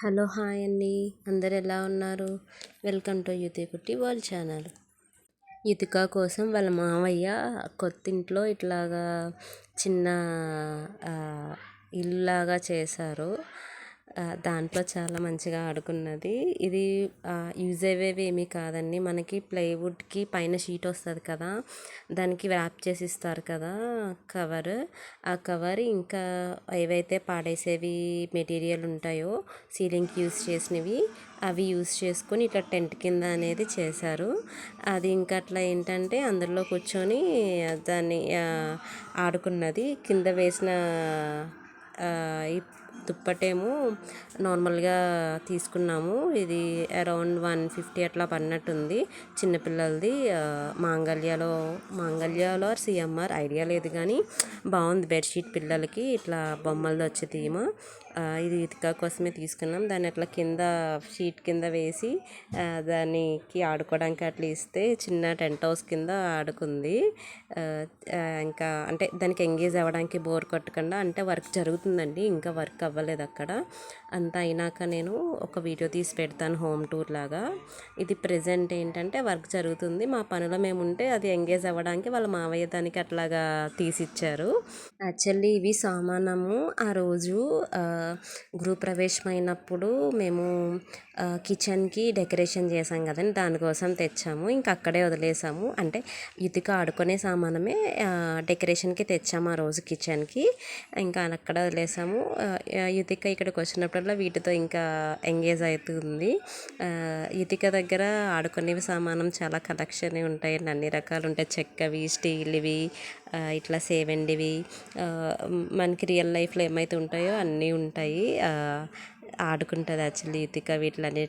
Hello hi అండి. అందరు ఎలా ఉన్నారు? వెల్కమ్ టు యుతి కుట్టి వరల్డ్ ఛానల్. యుతిక కోసం వాళ్ళ మావయ్య కొత్తింట్లో ఇట్లాగా చిన్న ఇల్లులాగా చేశారు. దాంట్లో చాలా మంచిగా ఆడుకున్నది. ఇది యూజ్ అయ్యేవి ఏమీ కాదండి. మనకి ప్లైవుడ్కి పైన షీట్ వస్తుంది కదా, దానికి వ్రాప్ చేసి ఇస్తారు కదా కవర్. ఆ కవర్ ఇంకా ఏవైతే పాడేసేవి మెటీరియల్ ఉంటాయో సీలింగ్కి యూజ్ చేసినవి అవి యూజ్ చేసుకొని ఇట్లా టెంట్ కింద అనేది చేశారు. అది ఇంకా అట్లా ఏంటంటే అందులో కూర్చొని దాన్ని ఆడుకున్నది. కింద వేసిన ఈ దుప్పటేమో నార్మల్గా తీసుకున్నాము. ఇది అరౌండ్ 150 అట్లా పడినట్టుంది. చిన్నపిల్లలది మాంగళ్యాలో సిఎంఆర్ ఐడియా లేదు, కానీ బాగుంది బెడ్షీట్. పిల్లలకి ఇట్లా బొమ్మలది వచ్చే థీమ్. ఇది ఇతిక కోసమే తీసుకున్నాం. దాన్ని అట్లా కింద షీట్ కింద వేసి దానికి ఆడుకోవడానికి అట్లా ఇస్తే చిన్న టెంట్ హౌస్ కింద ఆడుకుంది. ఇంకా అంటే దానికి ఎంగేజ్ అవ్వడానికి బోర్ కొట్టకుండా, అంటే వర్క్ జరుగుతుందండి, ఇంకా వర్క్ అవ్వలేదు అక్కడ. అంతా అయినాక నేను ఒక వీడియో తీసి పెడతాను హోమ్ టూర్ లాగా. ఇది ప్రజెంట్ ఏంటంటే వర్క్ జరుగుతుంది, మా పనిలో మేము ఉంటే అది ఎంగేజ్ అవ్వడానికి వాళ్ళ మావయ్య దానికి అట్లాగా తీసిచ్చారు. యాక్చువల్లీ ఇవి సామానము ఆ రోజు గృహప్రవేశం అయినప్పుడు మేము కిచెన్కి డెకరేషన్ చేసాం కదండి, దానికోసం తెచ్చాము. ఇంకా అక్కడే వదిలేసాము. అంటే యుతిక ఆడుకునే సామానమే డెకరేషన్కి తెచ్చాము ఆ రోజు కిచెన్కి. ఇంకా అక్కడ వదిలేసాము. యుతిక ఇక్కడికి వచ్చినప్పుడల్లా వీటితో ఇంకా ఎంగేజ్ అవుతుంది. యుతిక దగ్గర ఆడుకునేవి సామానం చాలా కలెక్షన్ ఉంటాయండి, అన్ని రకాలు ఉంటాయి. చెక్కవి, స్టీల్వి, ఇట్లా సేవెండివి, మనకి రియల్ లైఫ్లో ఏమైతే ఉంటాయో అన్నీ ఉంటాయి. ఆడుకుంటుంది యాక్చువల్లీ యుతిక వీటిలన్నీ.